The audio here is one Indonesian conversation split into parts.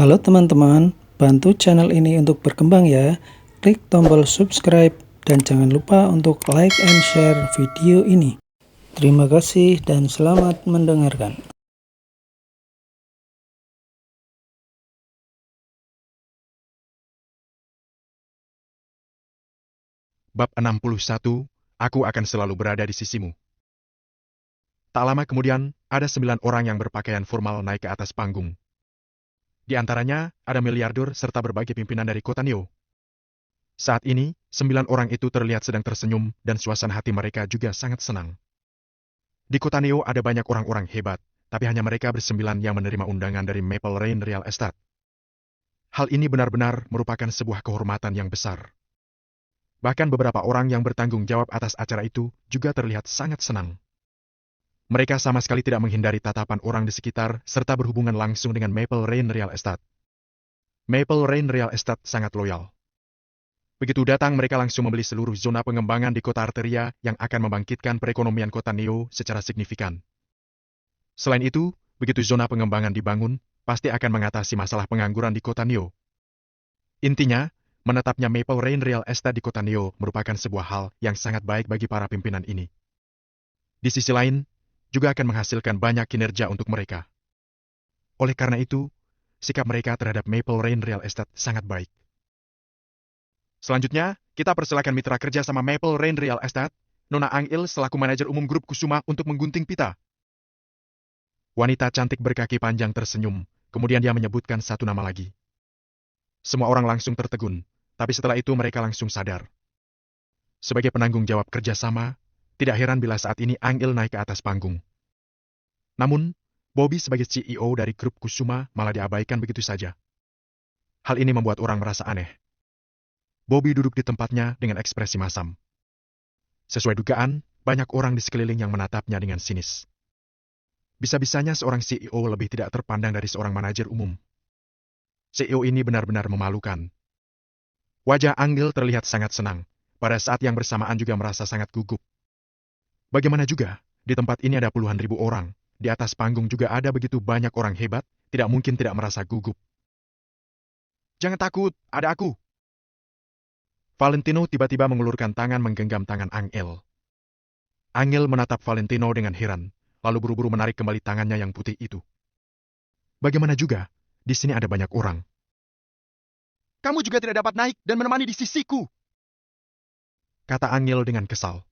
Halo teman-teman, bantu channel ini untuk berkembang ya. Klik tombol subscribe dan jangan lupa untuk like and share video ini. Terima kasih dan selamat mendengarkan. Bab 61, Aku akan selalu berada di sisimu. Tak lama kemudian, ada 9 orang yang berpakaian formal naik ke atas panggung. Di antaranya, ada miliarder serta berbagai pimpinan dari kota Neo. Saat ini, 9 orang itu terlihat sedang tersenyum dan suasana hati mereka juga sangat senang. Di kota Neo ada banyak orang-orang hebat, tapi hanya mereka bersembilan yang menerima undangan dari Maple Rain Real Estate. Hal ini benar-benar merupakan sebuah kehormatan yang besar. Bahkan beberapa orang yang bertanggung jawab atas acara itu juga terlihat sangat senang. Mereka sama sekali tidak menghindari tatapan orang di sekitar serta berhubungan langsung dengan Maple Rain Real Estate. Maple Rain Real Estate sangat loyal. Begitu datang mereka langsung membeli seluruh zona pengembangan di kota Arteria yang akan membangkitkan perekonomian kota Neo secara signifikan. Selain itu, begitu zona pengembangan dibangun, pasti akan mengatasi masalah pengangguran di kota Neo. Intinya, menetapnya Maple Rain Real Estate di kota Neo merupakan sebuah hal yang sangat baik bagi para pimpinan ini. Di sisi lain, juga akan menghasilkan banyak kinerja untuk mereka. Oleh karena itu, sikap mereka terhadap Maple Rain Real Estate sangat baik. Selanjutnya, kita persilakan mitra kerja sama Maple Rain Real Estate, Nona Angil selaku manajer umum grup Kusuma untuk menggunting pita. Wanita cantik berkaki panjang tersenyum, kemudian dia menyebutkan satu nama lagi. Semua orang langsung tertegun, tapi setelah itu mereka langsung sadar. Sebagai penanggung jawab kerjasama, tidak heran bila saat ini Angil naik ke atas panggung. Namun, Bobby sebagai CEO dari grup Kusuma malah diabaikan begitu saja. Hal ini membuat orang merasa aneh. Bobby duduk di tempatnya dengan ekspresi masam. Sesuai dugaan, banyak orang di sekeliling yang menatapnya dengan sinis. Bisa-bisanya seorang CEO lebih tidak terpandang dari seorang manajer umum. CEO ini benar-benar memalukan. Wajah Angil terlihat sangat senang, pada saat yang bersamaan juga merasa sangat gugup. Bagaimana juga, di tempat ini ada puluhan ribu orang, di atas panggung juga ada begitu banyak orang hebat, tidak mungkin tidak merasa gugup. Jangan takut, ada aku. Valentino tiba-tiba mengulurkan tangan menggenggam tangan Angel. Angel menatap Valentino dengan heran, lalu buru-buru menarik kembali tangannya yang putih itu. Bagaimana juga, di sini ada banyak orang. Kamu juga tidak dapat naik dan menemani di sisiku, kata Angel dengan kesal.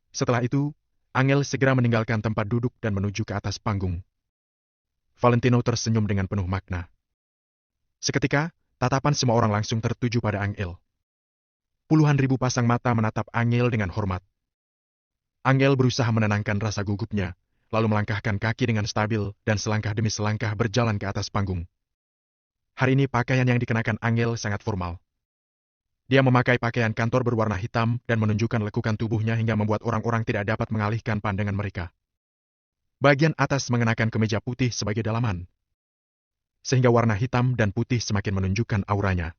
Setelah itu, Angel segera meninggalkan tempat duduk dan menuju ke atas panggung. Valentino tersenyum dengan penuh makna. Seketika, tatapan semua orang langsung tertuju pada Angel. Puluhan ribu pasang mata menatap Angel dengan hormat. Angel berusaha menenangkan rasa gugupnya, lalu melangkahkan kaki dengan stabil dan selangkah demi selangkah berjalan ke atas panggung. Hari ini pakaian yang dikenakan Angel sangat formal. Dia memakai pakaian kantor berwarna hitam dan menunjukkan lekukan tubuhnya hingga membuat orang-orang tidak dapat mengalihkan pandangan mereka. Bagian atas mengenakan kemeja putih sebagai dalaman, sehingga warna hitam dan putih semakin menunjukkan auranya.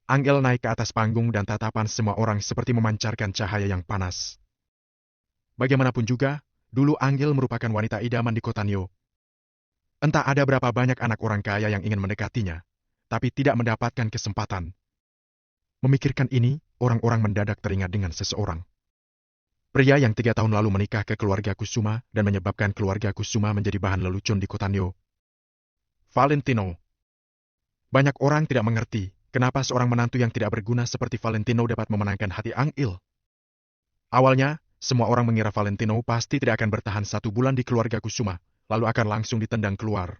Angel naik ke atas panggung dan tatapan semua orang seperti memancarkan cahaya yang panas. Bagaimanapun juga, dulu Angel merupakan wanita idaman di kota Neo. Entah ada berapa banyak anak orang kaya yang ingin mendekatinya, tapi tidak mendapatkan kesempatan. Memikirkan ini, orang-orang mendadak teringat dengan seseorang. Pria yang 3 tahun lalu menikah ke keluarga Kusuma dan menyebabkan keluarga Kusuma menjadi bahan lelucon di kota Neo. Valentino. Banyak orang tidak mengerti kenapa seorang menantu yang tidak berguna seperti Valentino dapat memenangkan hati Angel. Awalnya, semua orang mengira Valentino pasti tidak akan bertahan 1 bulan di keluarga Kusuma, lalu akan langsung ditendang keluar.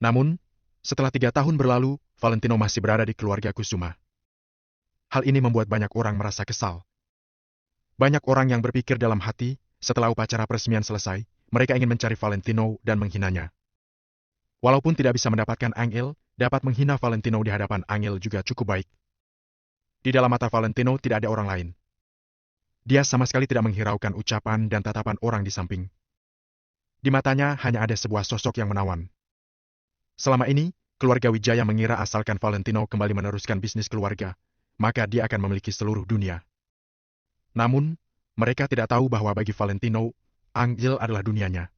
Namun, setelah 3 tahun berlalu, Valentino masih berada di keluarga Kusuma. Hal ini membuat banyak orang merasa kesal. Banyak orang yang berpikir dalam hati, setelah upacara peresmian selesai, mereka ingin mencari Valentino dan menghinanya. Walaupun tidak bisa mendapatkan Angel, dapat menghina Valentino di hadapan Angel juga cukup baik. Di dalam mata Valentino tidak ada orang lain. Dia sama sekali tidak menghiraukan ucapan dan tatapan orang di samping. Di matanya hanya ada sebuah sosok yang menawan. Selama ini, keluarga Wijaya mengira asalkan Valentino kembali meneruskan bisnis keluarga, maka dia akan memiliki seluruh dunia. Namun, mereka tidak tahu bahwa bagi Valentino, Angel adalah dunianya.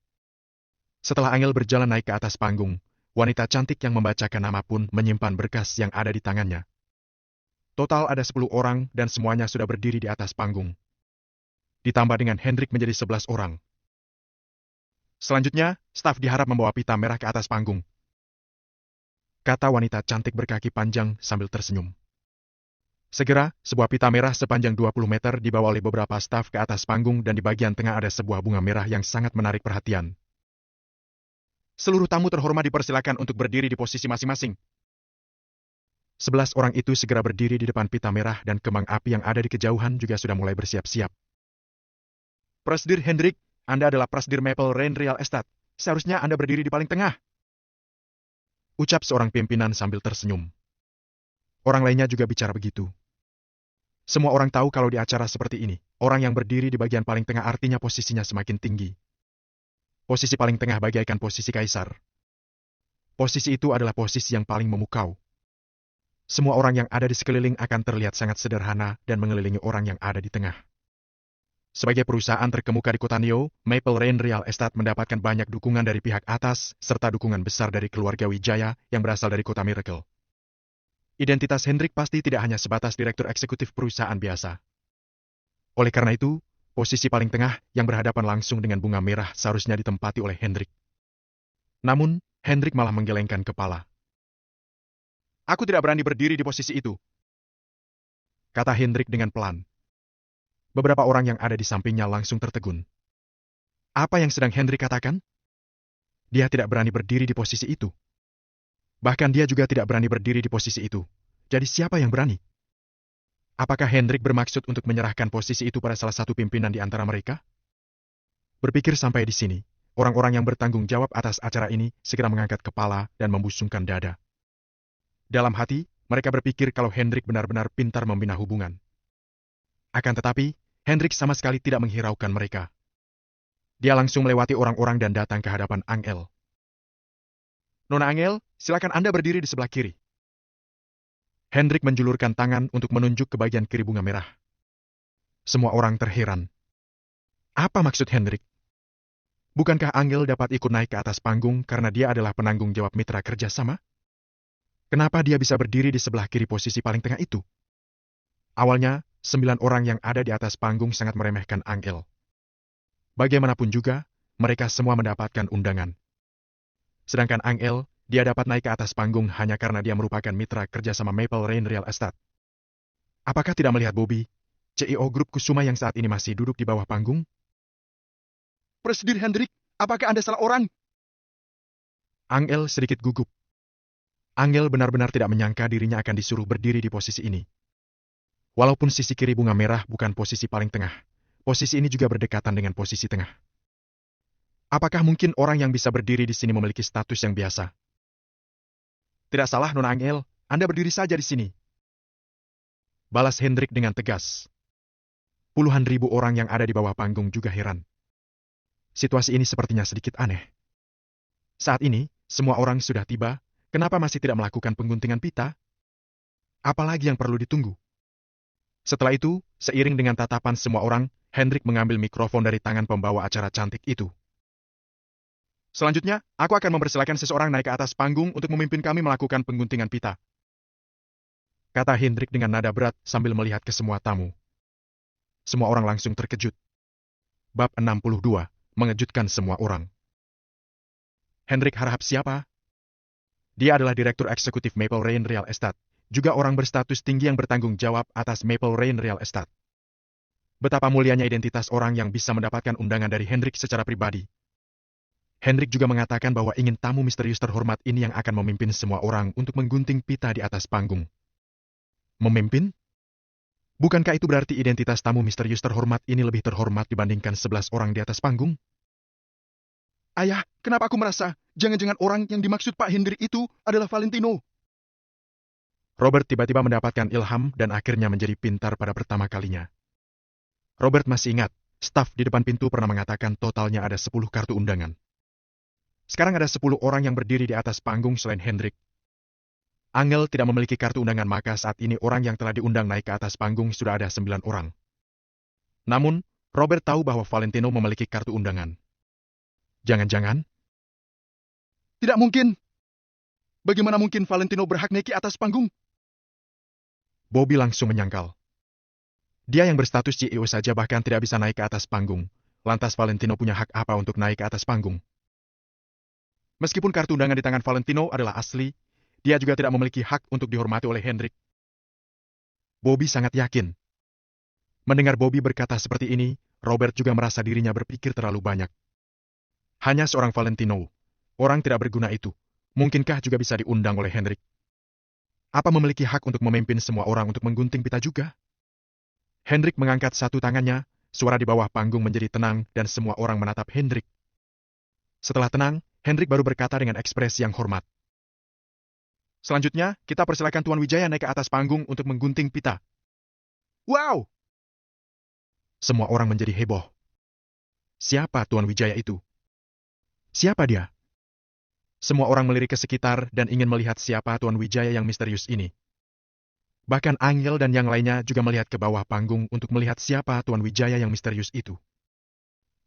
Setelah Angel berjalan naik ke atas panggung, wanita cantik yang membacakan nama pun menyimpan berkas yang ada di tangannya. Total ada 10 orang dan semuanya sudah berdiri di atas panggung. Ditambah dengan Hendrik menjadi 11 orang. Selanjutnya, staf diharap membawa pita merah ke atas panggung. Kata wanita cantik berkaki panjang sambil tersenyum. Segera, sebuah pita merah sepanjang 20 meter dibawa oleh beberapa staf ke atas panggung dan di bagian tengah ada sebuah bunga merah yang sangat menarik perhatian. Seluruh tamu terhormat dipersilakan untuk berdiri di posisi masing-masing. 11 orang itu segera berdiri di depan pita merah dan kembang api yang ada di kejauhan juga sudah mulai bersiap-siap. Presidir Hendrik, Anda adalah Presidir Maple Rain Real Estate. Seharusnya Anda berdiri di paling tengah. Ucap seorang pimpinan sambil tersenyum. Orang lainnya juga bicara begitu. Semua orang tahu kalau di acara seperti ini, orang yang berdiri di bagian paling tengah artinya posisinya semakin tinggi. Posisi paling tengah bagaikan posisi kaisar. Posisi itu adalah posisi yang paling memukau. Semua orang yang ada di sekeliling akan terlihat sangat sederhana dan mengelilingi orang yang ada di tengah. Sebagai perusahaan terkemuka di kota Neo, Maple Rain Real Estate mendapatkan banyak dukungan dari pihak atas, serta dukungan besar dari keluarga Wijaya yang berasal dari kota Miracle. Identitas Hendrik pasti tidak hanya sebatas direktur eksekutif perusahaan biasa. Oleh karena itu, posisi paling tengah yang berhadapan langsung dengan bunga merah seharusnya ditempati oleh Hendrik. Namun, Hendrik malah menggelengkan kepala. Aku tidak berani berdiri di posisi itu, kata Hendrik dengan pelan. Beberapa orang yang ada di sampingnya langsung tertegun. Apa yang sedang Hendrik katakan? Dia tidak berani berdiri di posisi itu. Bahkan dia juga tidak berani berdiri di posisi itu. Jadi siapa yang berani? Apakah Hendrik bermaksud untuk menyerahkan posisi itu pada salah satu pimpinan di antara mereka? Berpikir sampai di sini, orang-orang yang bertanggung jawab atas acara ini segera mengangkat kepala dan membusungkan dada. Dalam hati, mereka berpikir kalau Hendrik benar-benar pintar membina hubungan. Akan tetapi, Hendrik sama sekali tidak menghiraukan mereka. Dia langsung melewati orang-orang dan datang ke hadapan Angel. Nona Angel, silakan Anda berdiri di sebelah kiri. Hendrik menjulurkan tangan untuk menunjuk ke bagian kiri bunga merah. Semua orang terheran. Apa maksud Hendrik? Bukankah Angel dapat ikut naik ke atas panggung karena dia adalah penanggung jawab mitra kerjasama? Kenapa dia bisa berdiri di sebelah kiri posisi paling tengah itu? Awalnya, 9 orang yang ada di atas panggung sangat meremehkan Angel. Bagaimanapun juga, mereka semua mendapatkan undangan. Sedangkan Angel, dia dapat naik ke atas panggung hanya karena dia merupakan mitra kerjasama Maple Rain Real Estate. Apakah tidak melihat Bobby, CEO Grup Kusuma yang saat ini masih duduk di bawah panggung? Presidir Hendrik, apakah Anda salah orang? Angel sedikit gugup. Angel benar-benar tidak menyangka dirinya akan disuruh berdiri di posisi ini. Walaupun sisi kiri bunga merah bukan posisi paling tengah, posisi ini juga berdekatan dengan posisi tengah. Apakah mungkin orang yang bisa berdiri di sini memiliki status yang biasa? Tidak salah, Nona Angel. Anda berdiri saja di sini. Balas Hendrik dengan tegas. Puluhan ribu orang yang ada di bawah panggung juga heran. Situasi ini sepertinya sedikit aneh. Saat ini, semua orang sudah tiba. Kenapa masih tidak melakukan pengguntingan pita? Apalagi yang perlu ditunggu? Setelah itu, seiring dengan tatapan semua orang, Hendrik mengambil mikrofon dari tangan pembawa acara cantik itu. Selanjutnya, aku akan mempersilakan seseorang naik ke atas panggung untuk memimpin kami melakukan pengguntingan pita. Kata Hendrik dengan nada berat sambil melihat ke semua tamu. Semua orang langsung terkejut. Bab 62, mengejutkan semua orang. Hendrik harap siapa? Dia adalah Direktur Eksekutif Maple Rain Real Estate, juga orang berstatus tinggi yang bertanggung jawab atas Maple Rain Real Estate. Betapa mulianya identitas orang yang bisa mendapatkan undangan dari Hendrik secara pribadi. Hendrik juga mengatakan bahwa ingin tamu misterius terhormat ini yang akan memimpin semua orang untuk menggunting pita di atas panggung. Memimpin? Bukankah itu berarti identitas tamu misterius terhormat ini lebih terhormat dibandingkan 11 orang di atas panggung? Ayah, kenapa aku merasa jangan-jangan orang yang dimaksud Pak Hendrik itu adalah Valentino? Robert tiba-tiba mendapatkan ilham dan akhirnya menjadi pintar pada pertama kalinya. Robert masih ingat, staf di depan pintu pernah mengatakan totalnya ada 10 kartu undangan. Sekarang ada 10 orang yang berdiri di atas panggung selain Hendrik. Angel tidak memiliki kartu undangan, maka saat ini orang yang telah diundang naik ke atas panggung sudah ada 9 orang. Namun, Robert tahu bahwa Valentino memiliki kartu undangan. Jangan-jangan? Tidak mungkin. Bagaimana mungkin Valentino berhak naik ke atas panggung? Bobby langsung menyangkal. Dia yang berstatus CEO saja bahkan tidak bisa naik ke atas panggung. Lantas Valentino punya hak apa untuk naik ke atas panggung? Meskipun kartu undangan di tangan Valentino adalah asli, dia juga tidak memiliki hak untuk dihormati oleh Hendrik. Bobby sangat yakin. Mendengar Bobby berkata seperti ini, Robert juga merasa dirinya berpikir terlalu banyak. Hanya seorang Valentino, orang tidak berguna itu, mungkinkah juga bisa diundang oleh Hendrik? Apa memiliki hak untuk memimpin semua orang untuk menggunting pita juga? Hendrik mengangkat satu tangannya, suara di bawah panggung menjadi tenang dan semua orang menatap Hendrik. Setelah tenang, Hendrik baru berkata dengan ekspresi yang hormat. Selanjutnya, kita persilakan Tuan Wijaya naik ke atas panggung untuk menggunting pita. Wow! Semua orang menjadi heboh. Siapa Tuan Wijaya itu? Siapa dia? Semua orang melirik ke sekitar dan ingin melihat siapa Tuan Wijaya yang misterius ini. Bahkan Angel dan yang lainnya juga melihat ke bawah panggung untuk melihat siapa Tuan Wijaya yang misterius itu.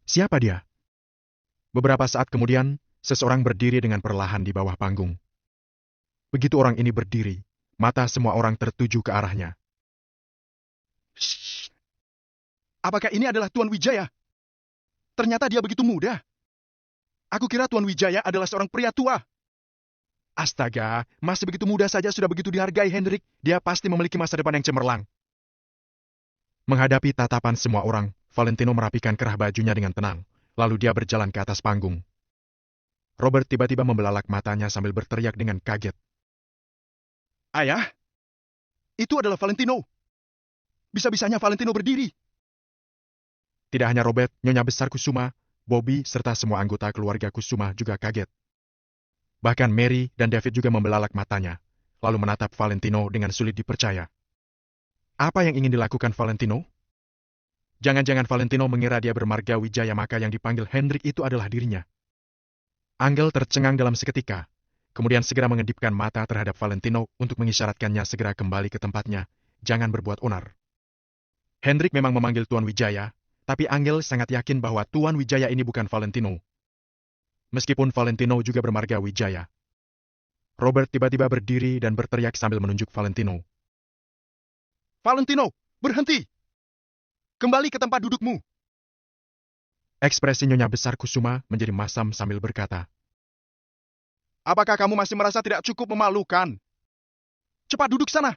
Siapa dia? Beberapa saat kemudian, seseorang berdiri dengan perlahan di bawah panggung. Begitu orang ini berdiri, mata semua orang tertuju ke arahnya. Shh. Apakah ini adalah Tuan Wijaya? Ternyata dia begitu muda. Aku kira Tuan Wijaya adalah seorang pria tua. Astaga, masih begitu muda saja sudah begitu dihargai Hendrik. Dia pasti memiliki masa depan yang cemerlang. Menghadapi tatapan semua orang, Valentino merapikan kerah bajunya dengan tenang. Lalu dia berjalan ke atas panggung. Robert tiba-tiba membelalak matanya sambil berteriak dengan kaget. Ayah, itu adalah Valentino. Bisa-bisanya Valentino berdiri. Tidak hanya Robert, Nyonya Besar Kusuma, Bobby, serta semua anggota keluarga Kusuma juga kaget. Bahkan Mary dan David juga membelalak matanya, lalu menatap Valentino dengan sulit dipercaya. Apa yang ingin dilakukan Valentino? Jangan-jangan Valentino mengira dia bermarga Wijaya maka yang dipanggil Hendrik itu adalah dirinya. Angel tercengang dalam seketika, kemudian segera mengedipkan mata terhadap Valentino untuk mengisyaratkannya segera kembali ke tempatnya, jangan berbuat onar. Hendrik memang memanggil Tuan Wijaya, tapi Angel sangat yakin bahwa Tuan Wijaya ini bukan Valentino. Meskipun Valentino juga bermarga Wijaya. Robert tiba-tiba berdiri dan berteriak sambil menunjuk Valentino. Valentino, berhenti! Kembali ke tempat dudukmu! Ekspresi Nyonya Besar Kusuma menjadi masam sambil berkata, apakah kamu masih merasa tidak cukup memalukan? Cepat duduk sana!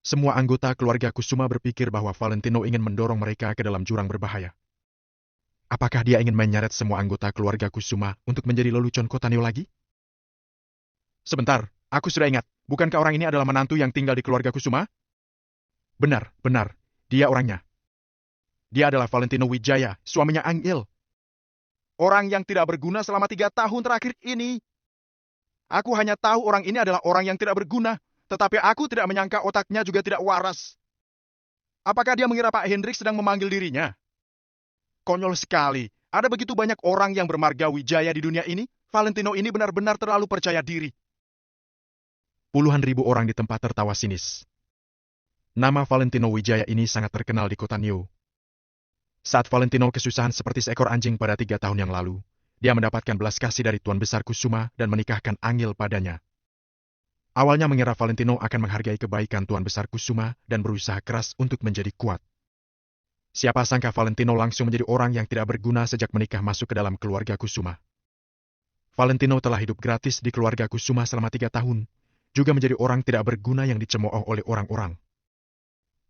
Semua anggota keluarga Kusuma berpikir bahwa Valentino ingin mendorong mereka ke dalam jurang berbahaya. Apakah dia ingin menyeret semua anggota keluarga Kusuma untuk menjadi lelucon kota Neo lagi? Sebentar, aku sudah ingat. Bukankah orang ini adalah menantu yang tinggal di keluarga Kusuma? Benar, dia orangnya. Dia adalah Valentino Wijaya, suaminya Angel. Orang yang tidak berguna selama 3 tahun terakhir ini. Aku hanya tahu orang ini adalah orang yang tidak berguna, tetapi aku tidak menyangka otaknya juga tidak waras. Apakah dia mengira Pak Hendrik sedang memanggil dirinya? Konyol sekali. Ada begitu banyak orang yang bermarga Wijaya di dunia ini. Valentino ini benar-benar terlalu percaya diri. Puluhan ribu orang di tempat tertawa sinis. Nama Valentino Wijaya ini sangat terkenal di kota Neo. Saat Valentino kesusahan seperti seekor anjing pada 3 tahun yang lalu, dia mendapatkan belas kasih dari Tuan Besar Kusuma dan menikahkan Angel padanya. Awalnya mengira Valentino akan menghargai kebaikan Tuan Besar Kusuma dan berusaha keras untuk menjadi kuat. Siapa sangka Valentino langsung menjadi orang yang tidak berguna sejak menikah masuk ke dalam keluarga Kusuma. Valentino telah hidup gratis di keluarga Kusuma selama 3 tahun, juga menjadi orang tidak berguna yang dicemooh oleh orang-orang.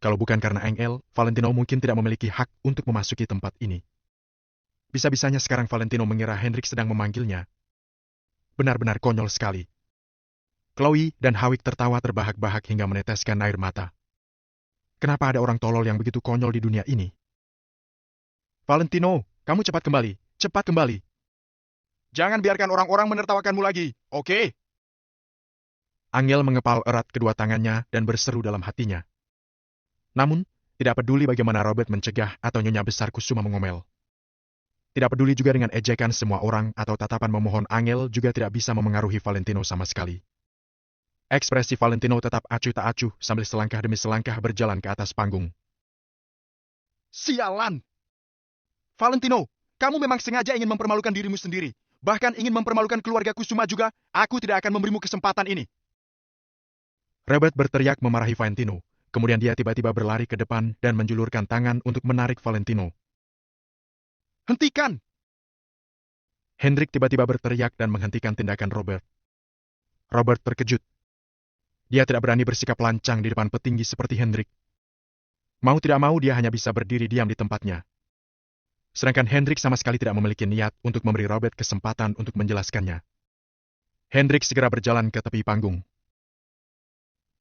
Kalau bukan karena Angel, Valentino mungkin tidak memiliki hak untuk memasuki tempat ini. Bisa-bisanya sekarang Valentino mengira Hendrik sedang memanggilnya. Benar-benar konyol sekali. Chloe dan Hawik tertawa terbahak-bahak hingga meneteskan air mata. Kenapa ada orang tolol yang begitu konyol di dunia ini? Valentino, kamu cepat kembali. Cepat kembali. Jangan biarkan orang-orang menertawakanmu lagi, oke? Angel mengepal erat kedua tangannya dan berseru dalam hatinya. Namun, tidak peduli bagaimana Robert mencegah atau Nyonya Besar Kusuma mengomel. Tidak peduli juga dengan ejekan semua orang atau tatapan memohon Angel juga tidak bisa memengaruhi Valentino sama sekali. Ekspresi Valentino tetap acuh tak acuh sambil selangkah demi selangkah berjalan ke atas panggung. Sialan! Valentino, kamu memang sengaja ingin mempermalukan dirimu sendiri. bahkan ingin mempermalukan keluarga Kusuma juga, aku tidak akan memberimu kesempatan ini. Robert berteriak memarahi Valentino. Kemudian dia tiba-tiba berlari ke depan dan menjulurkan tangan untuk menarik Valentino. Hentikan! Hendrik tiba-tiba berteriak dan menghentikan tindakan Robert. Robert terkejut. Dia tidak berani bersikap lancang di depan petinggi seperti Hendrik. Mau tidak mau dia hanya bisa berdiri diam di tempatnya. Sedangkan Hendrik sama sekali tidak memiliki niat untuk memberi Robert kesempatan untuk menjelaskannya. Hendrik segera berjalan ke tepi panggung.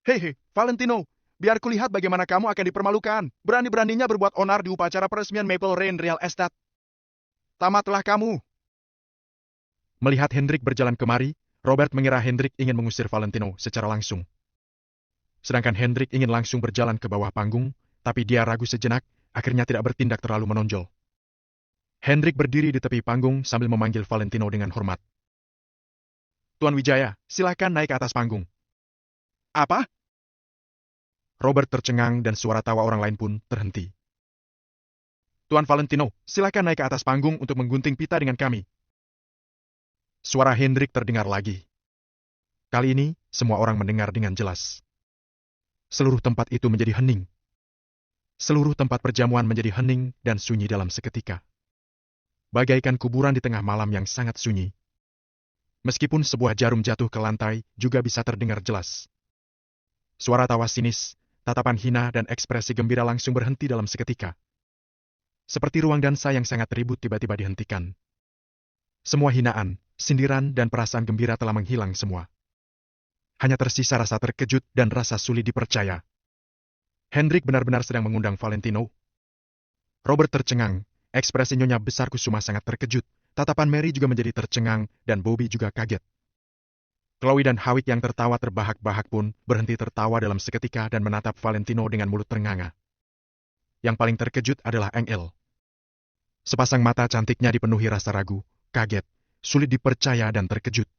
Hei, Valentino, biar kulihat bagaimana kamu akan dipermalukan. Berani-beraninya berbuat onar di upacara peresmian Maple Rain Real Estate. Tamatlah kamu. Melihat Hendrik berjalan kemari, Robert mengira Hendrik ingin mengusir Valentino secara langsung. Sedangkan Hendrik ingin langsung berjalan ke bawah panggung, tapi dia ragu sejenak, akhirnya tidak bertindak terlalu menonjol. Hendrik berdiri di tepi panggung sambil memanggil Valentino dengan hormat. Tuan Wijaya, silakan naik ke atas panggung. Apa? Robert tercengang dan suara tawa orang lain pun terhenti. Tuan Valentino, silakan naik ke atas panggung untuk menggunting pita dengan kami. Suara Hendrik terdengar lagi. Kali ini, semua orang mendengar dengan jelas. Seluruh tempat itu menjadi hening. Seluruh tempat perjamuan menjadi hening dan sunyi dalam seketika. Bagaikan kuburan di tengah malam yang sangat sunyi. Meskipun sebuah jarum jatuh ke lantai, juga bisa terdengar jelas. Suara tawa sinis, tatapan hina dan ekspresi gembira langsung berhenti dalam seketika. Seperti ruang dansa yang sangat ribut tiba-tiba dihentikan. Semua hinaan, sindiran dan perasaan gembira telah menghilang semua. Hanya tersisa rasa terkejut dan rasa sulit dipercaya. Hendrik benar-benar sedang mengundang Valentino. Robert tercengang, ekspresi Nyonya Besar Kusuma sangat terkejut, tatapan Mary juga menjadi tercengang dan Bobby juga kaget. Chloe dan Hawik yang tertawa terbahak-bahak pun berhenti tertawa dalam seketika dan menatap Valentino dengan mulut ternganga. Yang paling terkejut adalah Angel. Sepasang mata cantiknya dipenuhi rasa ragu, kaget, sulit dipercaya dan terkejut.